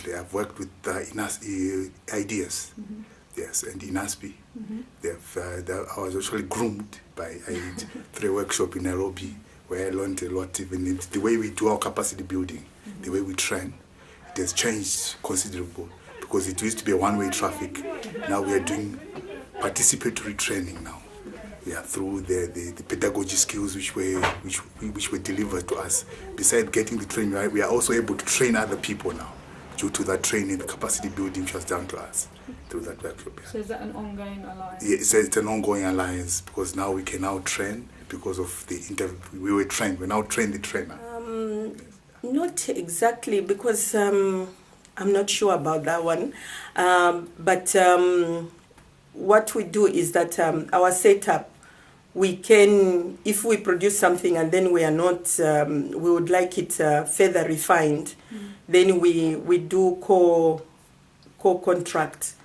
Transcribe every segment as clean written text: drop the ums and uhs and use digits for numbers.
recently. I've worked with Ideas, yes, and INASPI. I was actually groomed by 3 workshops in Nairobi, where I learned a lot. Even the way we do our capacity building, the way we train, it has changed considerably, because it used to be a one-way traffic. Now we are doing participatory training now. Yeah, through the pedagogy skills which were delivered to us. Besides getting the training, we are also able to train other people now, due to that training, the capacity building which was done to us through that workshop. Yeah. So is that an ongoing alliance? Yeah, it's an ongoing alliance, because now we can now train because of the we were trained. We now train the trainer. Not exactly, because I'm not sure about that one, but what we do is that our setup, we can, if we produce something and then we are not, we would like it further refined, then we do co-contract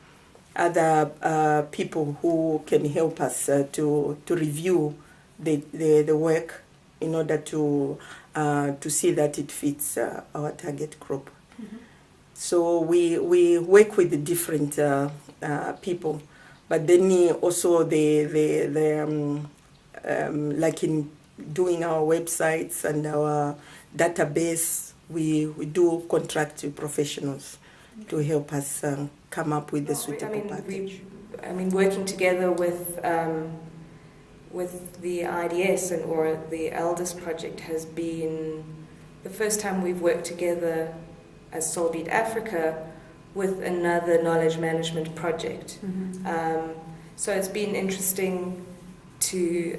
other people who can help us to review the work in order to see that it fits our target group. So we work with the different people, but then also like in doing our websites and our database, we do contract with professionals to help us come up with the suitable package. Working together with the IDS or the Elders Project has been the first time we've worked together as Soulbeat Africa with another knowledge management project. So it's been interesting to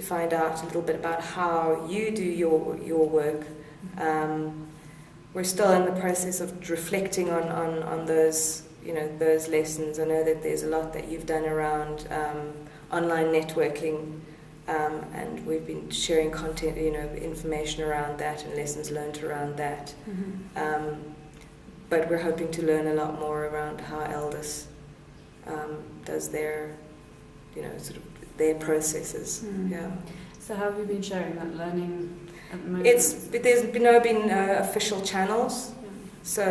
find out a little bit about how you do your work. We're still in the process of reflecting on those those lessons. I know that there's a lot that you've done around online networking, and we've been sharing content, information around that and lessons learned around that. But we're hoping to learn a lot more around how Elders does their sort of their processes. Yeah. So how have you been sharing that learning at the moment? There's been official channels. So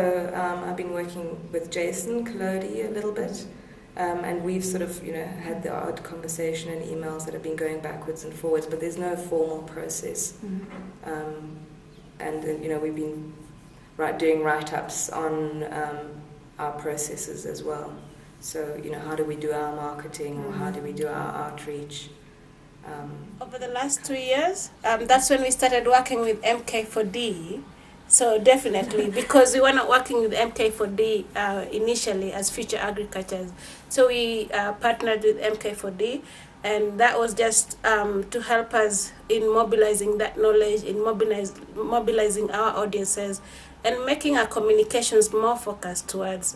I've been working with Jason Kalodi a little bit, and we've sort of had the odd conversation and emails that have been going backwards and forwards, but there's no formal process. And we've been doing write-ups on our processes as well. So, how do we do our marketing, or how do we do our outreach? Over the last 2 years, that's when we started working with MK4D. So definitely, because we were not working with MK4D initially as Future Agriculture. So we partnered with MK4D, and that was just to help us in mobilizing that knowledge, in mobilizing our audiences, and making our communications more focused towards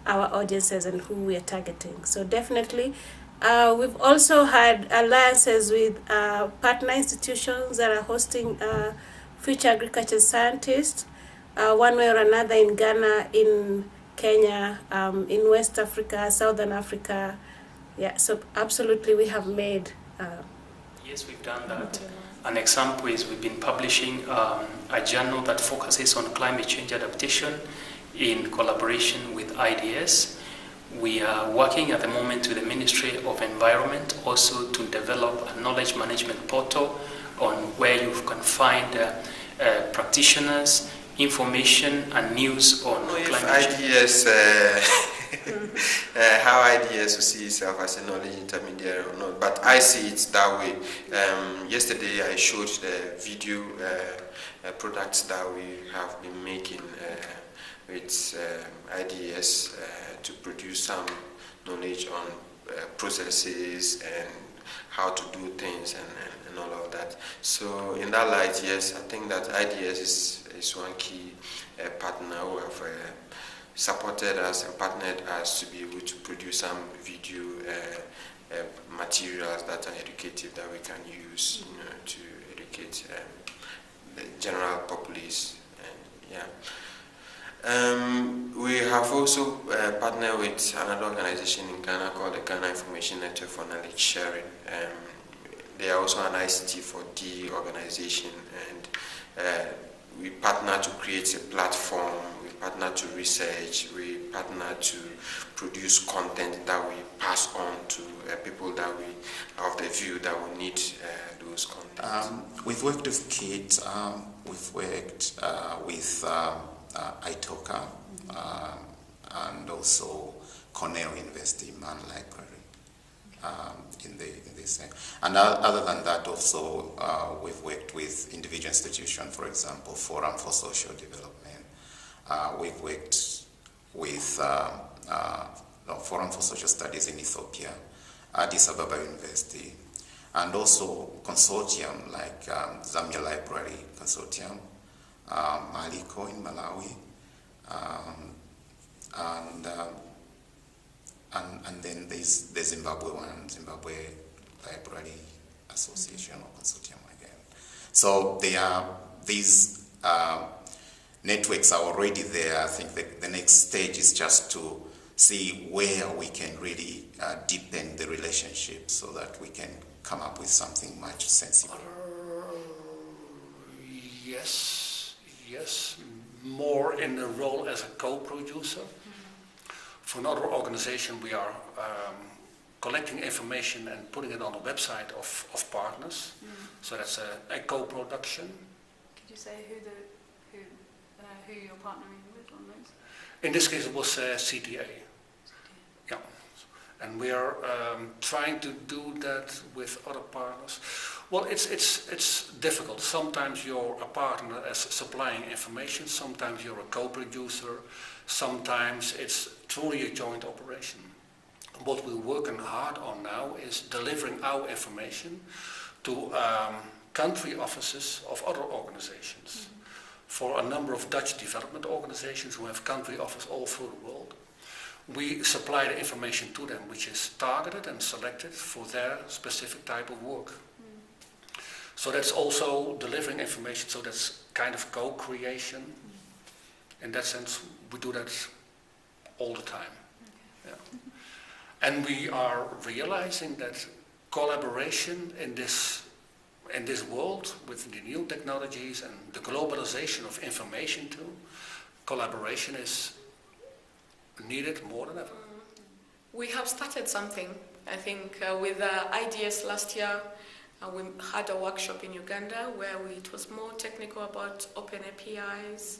our audiences and who we are targeting. So definitely, we've also had alliances with partner institutions that are hosting future agriculture scientists, one way or another, in Ghana, in Kenya, in West Africa, Southern Africa. Yeah, so absolutely we have made... Yes, we've done that. An example is we've been publishing a journal that focuses on climate change adaptation in collaboration with IDS. We are working at the moment with the Ministry of Environment also to develop a knowledge management portal on where you can find practitioners, information and news on climate change. How IDS will see itself as a knowledge intermediary or not, but I see it that way. Yesterday I showed the video products that we have been making with IDS to produce some knowledge on processes and how to do things and all of that. So in that light, yes, I think that IDS is one key partner who have supported us and partnered us to be able to produce some video materials that are educative that we can use to educate the general populace. And, yeah. We have also partnered with another organization in Ghana called the Ghana Information Network for Knowledge Sharing. They are also an ICT4D organization, and we partner to create a platform, we partner to research, we partner to produce content that we pass on to people that we have the view that we need those content. We've worked with KIT, we've worked with ITOCA, and also Cornell University Man Library in this. And other than that, also we've worked with individual institutions, for example, Forum for Social Development. We've worked with Forum for Social Studies in Ethiopia, Addis Ababa University, and also consortium like Zambia Library Consortium, Maliko in Malawi, and then there's the Zimbabwe one, Zimbabwe Library Association or Consortium again. So these networks are already there. I think the next stage is just to see where we can really deepen the relationship so that we can come up with something much sensible. Yes, more in the role as a co-producer. For another organization, we are collecting information and putting it on the website of partners. So that's a co-production. Could you say who you're partnering with on those? In this case, it was CTA. Yeah, and we are trying to do that with other partners. Well, it's difficult. Sometimes you're a partner as supplying information. Sometimes you're a co-producer. Sometimes it's truly a joint operation. What we're working hard on now is delivering our information to country offices of other organizations. For a number of Dutch development organizations who have country offices all through the world, we supply the information to them, which is targeted and selected for their specific type of work. So that's also delivering information, so that's kind of co-creation. In that sense, we do that all the time. Yeah. And we are realizing that collaboration in this world with the new technologies and the globalization of information too, collaboration is needed more than ever. We have started something, I think, with IDS last year. We had a workshop in Uganda where it was more technical about open APIs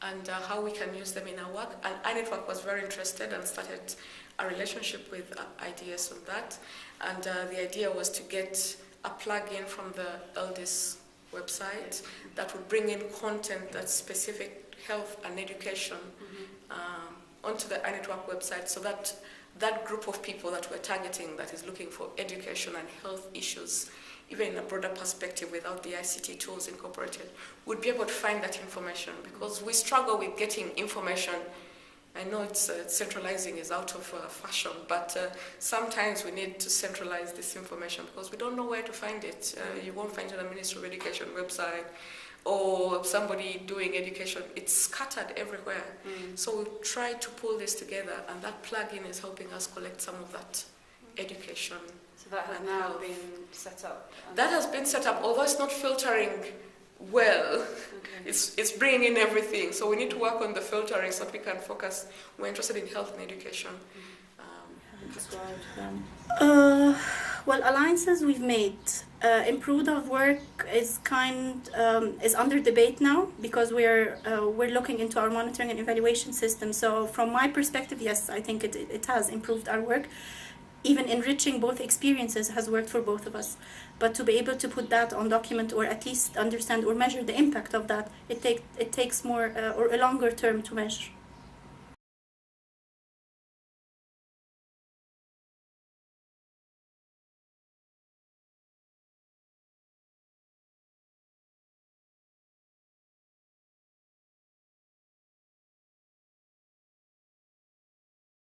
and how we can use them in our work. And iNetwork was very interested and started a relationship with IDS on that. And the idea was to get a plugin from the ELDIS website that would bring in content that's specific health and education onto the iNetwork website, so that that group of people that we're targeting that is looking for education and health issues, even in a broader perspective without the ICT tools incorporated, would be able to find that information, because we struggle with getting information. I know it's centralizing is out of fashion, but sometimes we need to centralize this information because we don't know where to find it. You won't find it on the Ministry of Education website or somebody doing education. It's scattered everywhere. So we try to pull this together, and that plugin is helping us collect some of that education. So that has now been set up? That has been set up, although it's not filtering well. It's bringing in everything, so we need to work on the filtering so that we can focus. We're interested in health and education. Well, alliances we've made, improved of work is under debate now, because we're looking into our monitoring and evaluation system. So from my perspective, yes, I think it has improved our work. Even enriching both experiences has worked for both of us. But to be able to put that on document, or at least understand or measure the impact of that, it takes more or a longer term to measure.